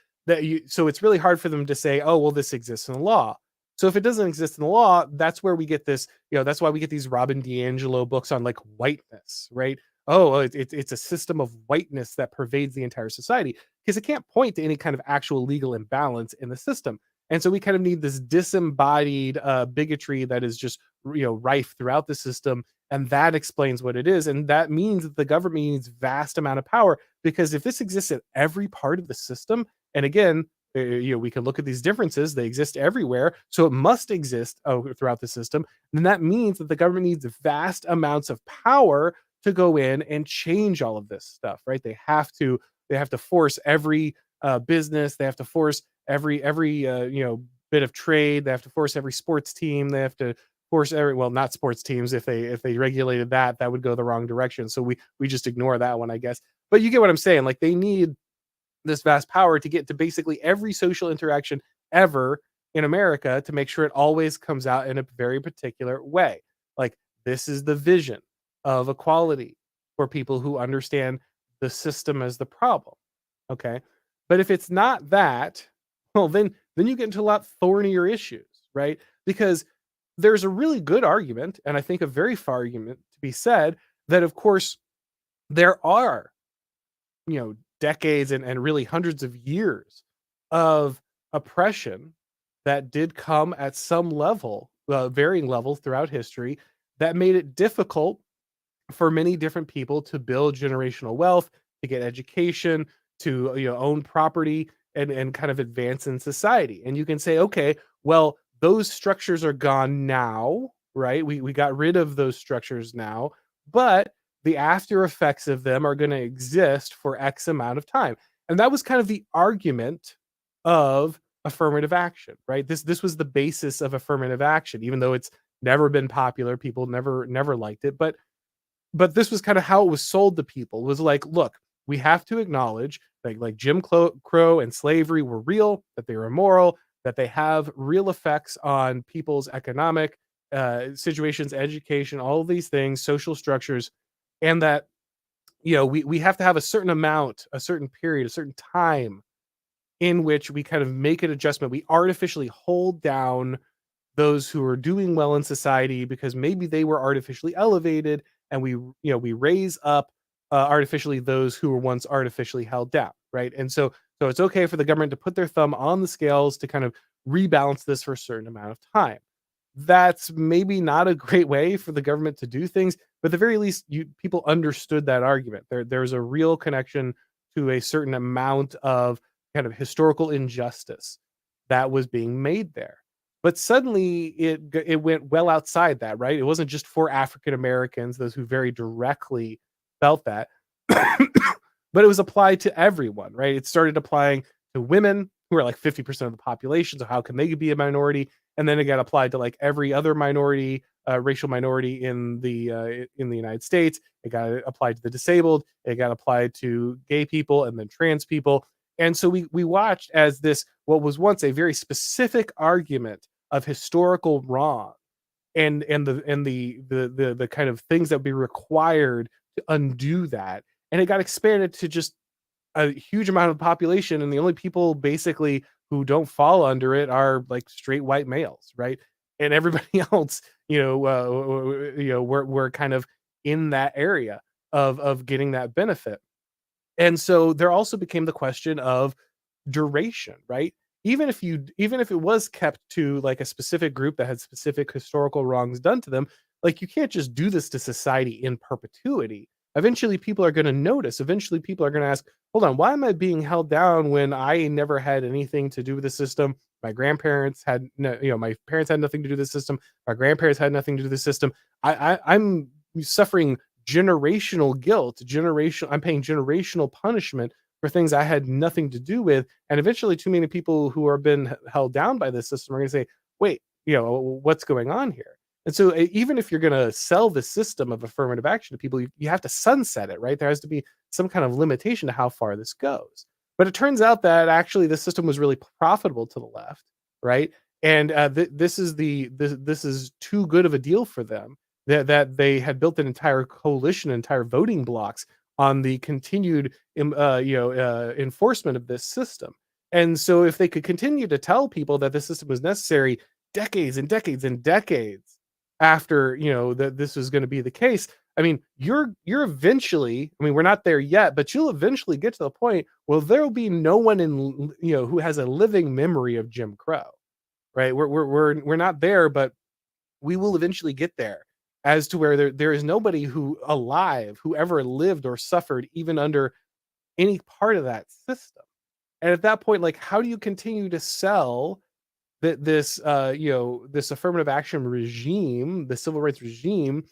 so it's really hard for them to say, oh well, this exists in the law. So if it doesn't exist in the law, that's where we get this, that's why we get these Robin DiAngelo books on like whiteness, right? Oh, it's a system of whiteness that pervades the entire society because it can't point to any kind of actual legal imbalance in the system. And so we kind of need this disembodied bigotry that is just rife throughout the system, and that explains what it is. And that means that the government needs vast amount of power because if this exists at every part of the system, and again, we can look at these differences, they exist everywhere, so it must exist throughout the system, then that means that the government needs vast amounts of power to go in and change all of this stuff, right? They have to force every business, they have to force every bit of trade, they have to force every sports team, they have to force not sports teams. If they regulated that would go the wrong direction, so we just ignore that one, I guess. But you get what I'm saying. Like they need this vast power to get to basically every social interaction ever in America to make sure it always comes out in a very particular way. Like this is the vision of equality for people who understand the system as the problem. Okay. But if it's not that, well, then you get into a lot thornier issues, right? Because there's a really good argument, and I think a very fair argument to be said, that of course there are decades and really hundreds of years of oppression that did come at some level, varying levels throughout history, that made it difficult for many different people to build generational wealth, to get education, to own property and kind of advance in society. And you can say, okay, well, those structures are gone now, right? We got rid of those structures now, but the after effects of them are going to exist for X amount of time. And that was kind of the argument of affirmative action, right? This was the basis of affirmative action, even though it's never been popular. People never liked it, but this was kind of how it was sold to people. It was like, look, we have to acknowledge like Jim Crow and slavery were real, that they were immoral, that they have real effects on people's economic situations, education, all of these things, social structures, and that we have to have a certain amount, a certain period, a certain time in which we kind of make an adjustment. We artificially hold down those who are doing well in society because maybe they were artificially elevated, and we raise up artificially those who were once artificially held down, right? And so it's okay for the government to put their thumb on the scales to kind of rebalance this for a certain amount of time. That's maybe not a great way for the government to do things, but at the very least, people understood that argument. There's a real connection to a certain amount of kind of historical injustice that was being made there. But suddenly it went well outside that, right? It wasn't just for African Americans, those who very directly felt that, but it was applied to everyone, right? It started applying to women who are like 50% of the population. So how can they be a minority? And then it got applied to like every other minority, racial minority in the United States. It got applied to the disabled. It got applied to gay people and then trans people. And so we watched as this what was once a very specific argument of historical wrong and the kind of things that would be required to undo that. And it got expanded to just a huge amount of the population, and the only people basically who don't fall under it are like straight white males, right? And everybody else, we're kind of in that area of getting that benefit. And so there also became the question of duration, right? Even if it was kept to like a specific group that had specific historical wrongs done to them, like you can't just do this to society in perpetuity. Eventually people are going to notice. Eventually people are going to ask, hold on, why am I being held down when I never had anything to do with the system? My grandparents had no, my parents had nothing to do with the system. My grandparents had nothing to do with the system. I'm suffering generational guilt, I'm paying generational punishment for things I had nothing to do with. And eventually too many people who are been held down by this system are going to say, wait, what's going on here? And so even if you're going to sell the system of affirmative action to people, you have to sunset it, right? There has to be some kind of limitation to how far this goes. But it turns out that actually the system was really profitable to the left, right? And this is too good of a deal for them that they had built an entire coalition, entire voting blocks on the continued enforcement of this system. And so if they could continue to tell people that this system was necessary decades and decades and decades after that this was going to be the case, I mean, you're eventually, I mean, we're not there yet, but you'll eventually get to the point where there'll be no one in who has a living memory of Jim Crow, right? We're not there, but we will eventually get there, as to where there is nobody who alive who ever lived or suffered even under any part of that system. And at that point, like, how do you continue to sell this this affirmative action regime, the civil rights regime,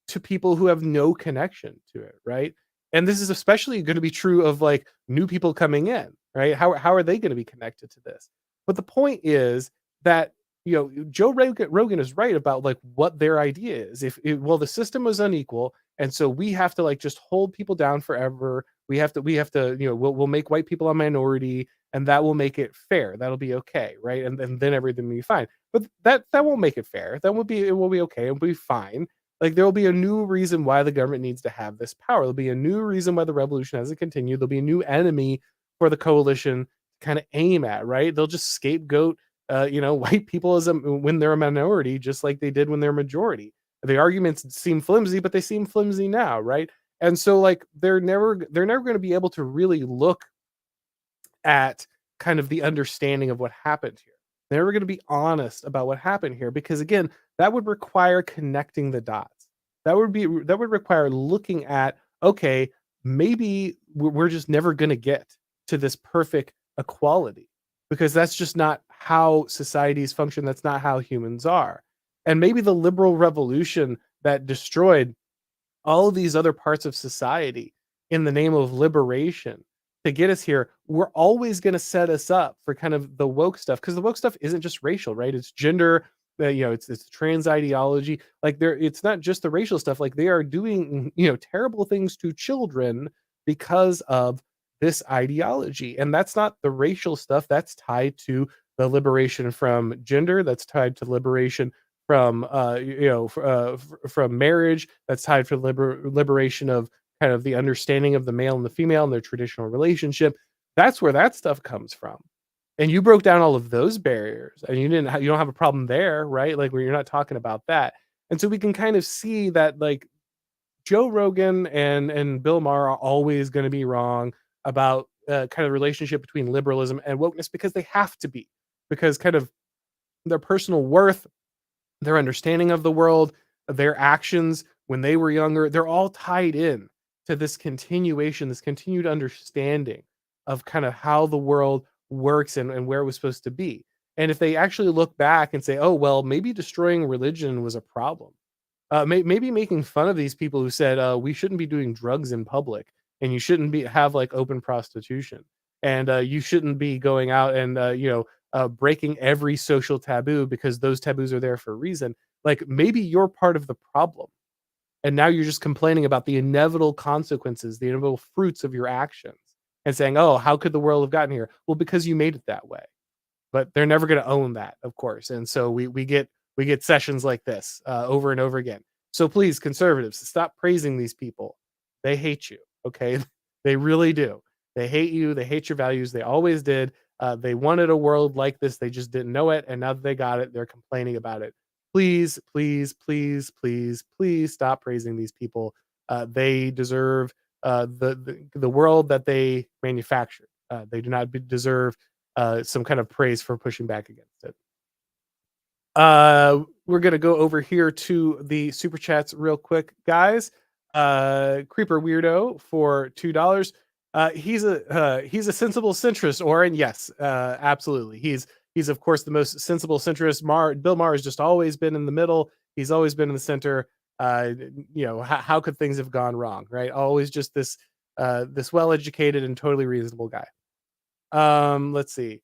to people who have no connection to it, right? And this is especially going to be true of like new people coming in, right? How are they going to be connected to this? But the point is that Joe Rogan is right about like what their idea is. Well, the system was unequal, and so we have to like just hold people down forever. We have to we'll make white people a minority, and that will make it fair. That'll be okay, right? And then everything will be fine. But that won't make it fair. It will be okay. It'll be fine. Like there will be a new reason why the government needs to have this power. There'll be a new reason why the revolution has to continue. There'll be a new enemy for the coalition to kind of aim at, right? They'll just scapegoat white people when they're a minority, just like they did when they're a majority. The arguments seem flimsy, but they seem flimsy now, right? And so like they're never going to be able to really look at kind of the understanding of what happened here. They're never going to be honest about what happened here, because again, that would require connecting the dots. That would require looking at, okay, maybe we're just never going to get to this perfect equality, because that's just not how societies function. That's not how humans are. And maybe the liberal revolution that destroyed all of these other parts of society in the name of liberation to get us here, we're always going to set us up for kind of the woke stuff, because the woke stuff isn't just racial, right? It's gender, it's trans ideology. Like it's not just the racial stuff. Like they are doing terrible things to children because of this ideology. And that's not the racial stuff. That's tied to the liberation from gender. That's tied to liberation from from marriage. That's tied for liberation of kind of the understanding of the male and the female and their traditional relationship. That's where that stuff comes from. And you broke down all of those barriers, and you don't have a problem there, right? Like where you're not talking about that. And so we can kind of see that like Joe Rogan and Bill Maher are always going to be wrong about kind of the relationship between liberalism and wokeness, because they have to be, because kind of their personal worth, their understanding of the world, their actions when they were younger, they're all tied in to this continuation, this continued understanding of kind of how the world works and where it was supposed to be. And if they actually look back and say, oh, well, maybe destroying religion was a problem. Maybe making fun of these people who said we shouldn't be doing drugs in public, and you shouldn't be have like open prostitution, and you shouldn't be going out and breaking every social taboo because those taboos are there for a reason. Like maybe you're part of the problem, and now you're just complaining about the inevitable consequences, the inevitable fruits of your actions, and saying, "Oh, how could the world have gotten here?" Well, because you made it that way. But they're never going to own that, of course. And so we get sessions like this over and over again. So please, conservatives, stop praising these people. They hate you. Okay, they really do. They hate you. They hate your values. They always did. They wanted a world like this. They just didn't know it, and now that they got it, they're complaining about it. Please, please, please, please, please stop praising these people. They deserve the world that they manufactured. They do not deserve some kind of praise for pushing back against it. We're gonna go over here to the super chats real quick, guys. Creeper Weirdo for $2. He's a sensible centrist, Auron. Yes, absolutely. He's of course the most sensible centrist. Bill Maher has just always been in the middle. He's always been in the center. How could things have gone wrong, right? Always just this well-educated and totally reasonable guy. Let's see.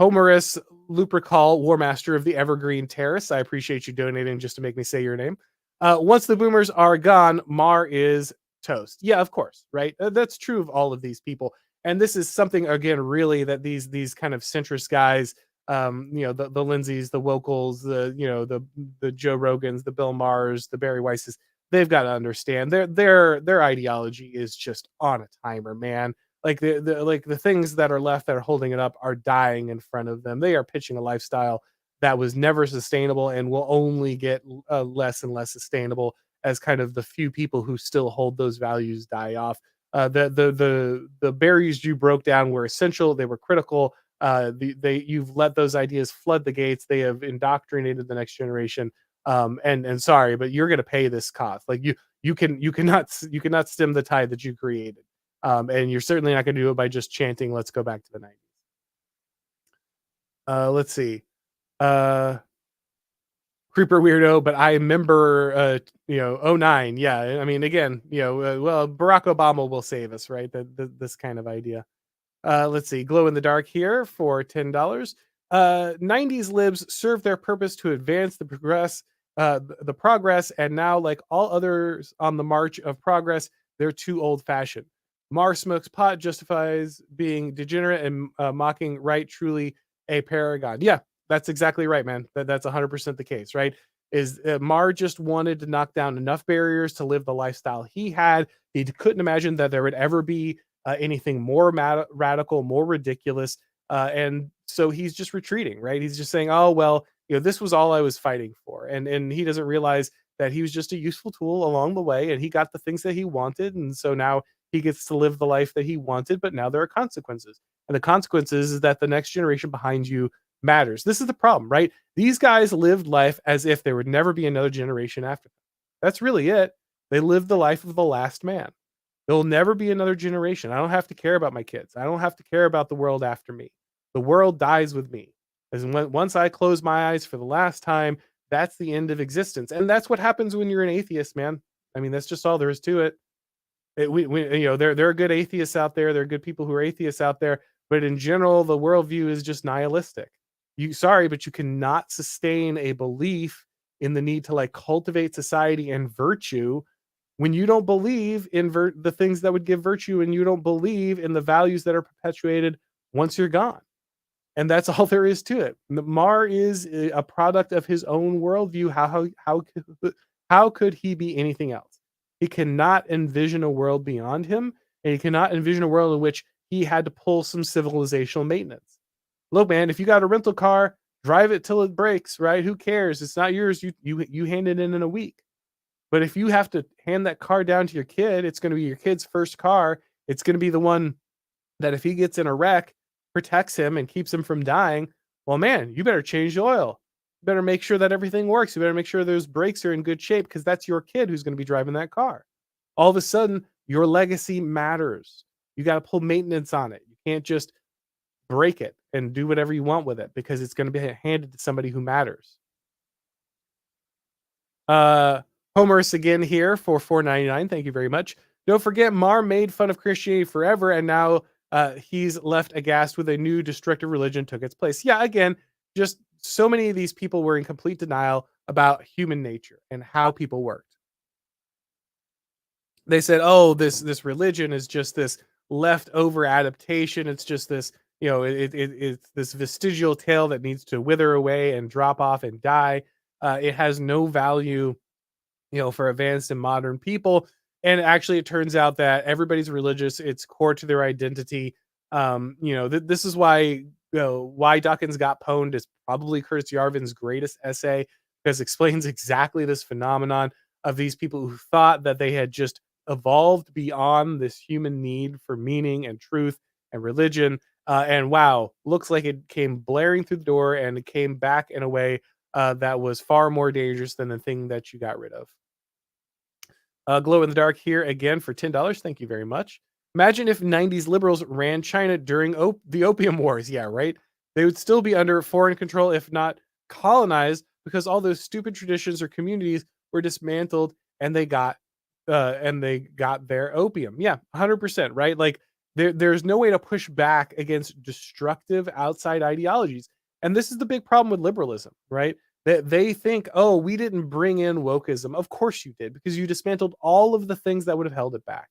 Homerus Lupercal, War Master of the Evergreen Terrace. I appreciate you donating just to make me say your name. Once the boomers are gone, Mar is toast. Yeah, of course, right? That's true of all of these people. And this is something again, really, that these kind of centrist guys, the Lindsays, the Wokels, the Joe Rogans, the Bill Mahers, the Barry Weisses, they've got to understand their ideology is just on a timer, man. Like the things that are left that are holding it up are dying in front of them. They are pitching a lifestyle that was never sustainable and will only get less and less sustainable as kind of the few people who still hold those values die off. The barriers you broke down were essential. They were critical. You've let those ideas flood the gates. They have indoctrinated the next generation. And sorry, but you're going to pay this cost. Like you cannot stem the tide that you created. And you're certainly not going to do it by just chanting, let's go back to the 90s. Let's see. Creeper Weirdo, but I remember, 09. Yeah. I mean, again, well, Barack Obama will save us, right? This kind of idea. Let's see. Glow in the Dark here for $10. 90s libs serve their purpose to advance the progress. And now, like all others on the march of progress, they're too old fashioned. Mar smokes pot, justifies being degenerate and mocking right, truly a paragon. Yeah, that's exactly right, man. That's 100% the case, right? Is Mar just wanted to knock down enough barriers to live the lifestyle he had. He couldn't imagine that there would ever be anything more radical, more ridiculous. And so he's just retreating, right? He's just saying, oh, well, this was all I was fighting for. And he doesn't realize that he was just a useful tool along the way, and he got the things that he wanted. And so now he gets to live the life that he wanted, but now there are consequences. And the consequences is that the next generation behind you matters. This is the problem, right? These guys lived life as if there would never be another generation after them. That's really it. They lived the life of the last man. There'll never be another generation. I don't have to care about my kids. I don't have to care about the world after me. The world dies with me. Once I close my eyes for the last time, that's the end of existence. And that's what happens when you're an atheist, man. I mean, that's just all there is to it. There are good atheists out there. There are good people who are atheists out there. But in general, the worldview is just nihilistic. But you cannot sustain a belief in the need to like cultivate society and virtue when you don't believe in the things that would give virtue, and you don't believe in the values that are perpetuated once you're gone. And that's all there is to it. Mar is a product of his own worldview. How could he be anything else? He cannot envision a world beyond him, and he cannot envision a world in which he had to pull some civilizational maintenance. Look, man, if you got a rental car, drive it till it breaks, right? Who cares? It's not yours. You hand it in a week. But if you have to hand that car down to your kid, it's going to be your kid's first car. It's going to be the one that if he gets in a wreck, protects him and keeps him from dying. Well, man, you better change the oil. You better make sure that everything works. You better make sure those brakes are in good shape, because that's your kid who's going to be driving that car. All of a sudden, your legacy matters. You got to pull maintenance on it. You can't just break it and do whatever you want with it because it's going to be handed to somebody who matters. Homerus again here for $4.99. Thank you very much. Don't forget, Maher made fun of Christianity forever, and now he's left aghast with a new destructive religion took its place. Yeah, again, just so many of these people were in complete denial about human nature and how people worked. They said, "Oh, this religion is just this leftover adaptation. It's just this, it's this vestigial tale that needs to wither away and drop off and die. It has no value, for advanced and modern people." And actually, it turns out that everybody's religious. It's core to their identity. This is why why Dawkins got pwned is probably Curtis Yarvin's greatest essay, because it explains exactly this phenomenon of these people who thought that they had just evolved beyond this human need for meaning and truth and religion. And wow, looks like it came blaring through the door, and it came back in a way that was far more dangerous than the thing that you got rid of. Glow in the Dark here again for $10. Thank you very much. Imagine if 90s liberals ran China during the Opium Wars. Yeah, right? They would still be under foreign control, if not colonized, because all those stupid traditions or communities were dismantled and they got their opium. Yeah, 100%, right? Like there's no way to push back against destructive outside ideologies. And this is the big problem with liberalism, right? They think, oh, we didn't bring in wokeism. Of course you did, because you dismantled all of the things that would have held it back.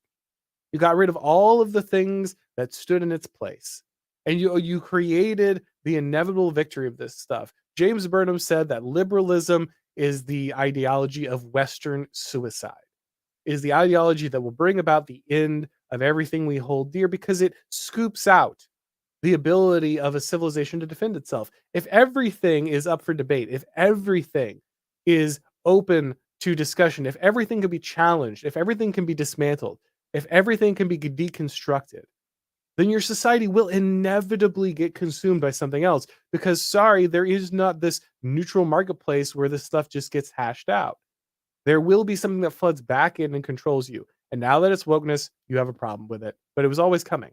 You got rid of all of the things that stood in its place. And you created the inevitable victory of this stuff. James Burnham said that liberalism is the ideology of Western suicide. It is the ideology that will bring about the end of everything we hold dear, because it scoops out the ability of a civilization to defend itself. If everything is up for debate, if everything is open to discussion, if everything can be challenged, if everything can be dismantled, if everything can be deconstructed, then your society will inevitably get consumed by something else. Because, sorry, there is not this neutral marketplace where this stuff just gets hashed out. There will be something that floods back in and controls you. And now that it's wokeness, you have a problem with it. But it was always coming.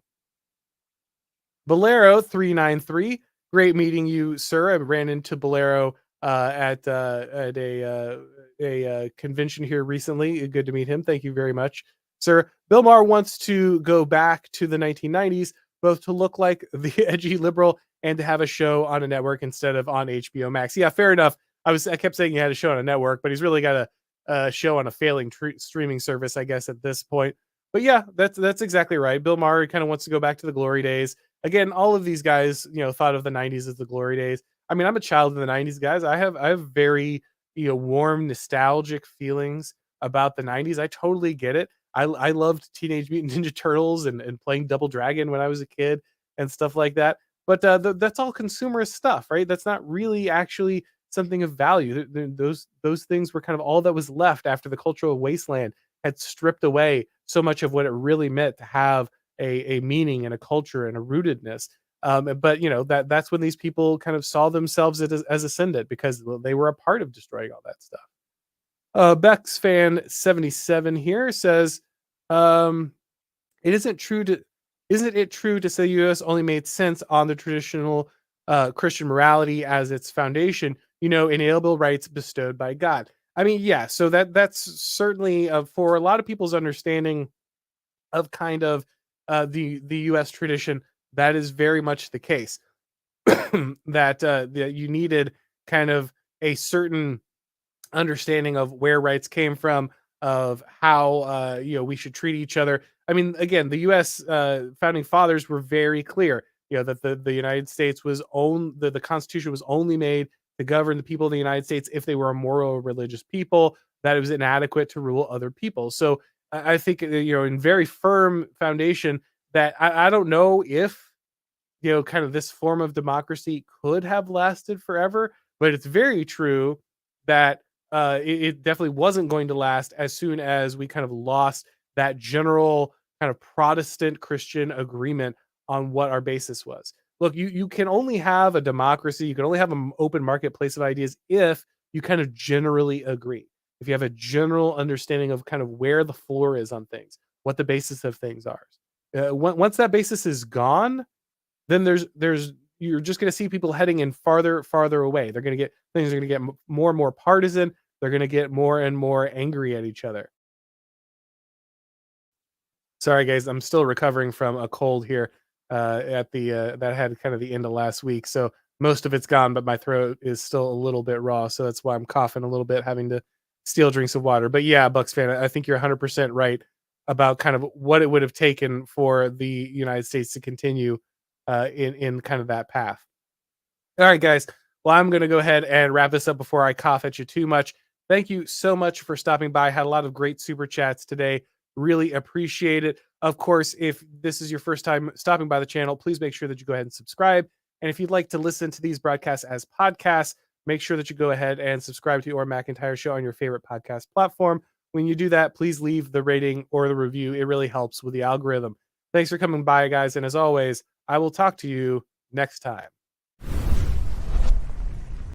Bolero 393, great meeting you, sir. I ran into Bolero at a convention here recently. Good to meet him. Thank you very much, sir. Bill Maher wants to go back to the 1990s, both to look like the edgy liberal and to have a show on a network instead of on HBO Max. Yeah, fair enough. I kept saying he had a show on a network, but he's really got a show on a failing streaming service, I guess, at this point. But yeah, that's exactly right. Bill Maher kind of wants to go back to the glory days. Again, all of these guys, thought of the 90s as the glory days. I mean, I'm a child of the 90s, guys. I have very, warm, nostalgic feelings about the 90s. I totally get it. I loved Teenage Mutant Ninja Turtles and playing Double Dragon when I was a kid and stuff like that. But that's all consumerist stuff, right? That's not really actually something of value. Those things were kind of all that was left after the cultural wasteland had stripped away so much of what it really meant to have a meaning and a culture and a rootedness. But that's when these people kind of saw themselves as ascendant, because they were a part of destroying all that stuff. Bex fan 77 here says, isn't it true to say the U.S. only made sense on the traditional Christian morality as its foundation, inalienable rights bestowed by God? I mean, yeah, so that's certainly for a lot of people's understanding of kind of the U.S. tradition, that is very much the case. that you needed kind of a certain understanding of where rights came from, of how we should treat each other. I mean, again, the U.S. Founding fathers were very clear, that the United States was the Constitution was only made to govern the people of the United States if they were a moral or religious people, that it was inadequate to rule other people. So I think, in very firm foundation, that I don't know if, kind of this form of democracy could have lasted forever, but it's very true that it definitely wasn't going to last as soon as we kind of lost that general kind of Protestant Christian agreement on what our basis was. Look, you can only have a democracy, you can only have an open marketplace of ideas if you kind of generally agree. If you have a general understanding of kind of where the floor is on things, what the basis of things are. Once that basis is gone, then you're just going to see people heading in farther away. They're going to get things are going to get more and more partisan. They're going to get more and more angry at each other. Sorry guys, I'm still recovering from a cold here at the that had kind of the end of last week. So most of it's gone, but my throat is still a little bit raw, so that's why I'm coughing a little bit, having to steal drinks of water. But yeah, Bucks fan, I think you're 100% right about kind of what it would have taken for the United States to continue in kind of that path. All right, guys. Well, I'm going to go ahead and wrap this up before I cough at you too much. Thank you so much for stopping by. Had a lot of great super chats today. Really appreciate it. Of course, if this is your first time stopping by the channel, please make sure that you go ahead and subscribe. And if you'd like to listen to these broadcasts as podcasts, make sure that you go ahead and subscribe to Auron MacIntyre Show on your favorite podcast platform. When you do that, please leave the rating or the review. It really helps with the algorithm. Thanks for coming by, guys. And as always, I will talk to you next time.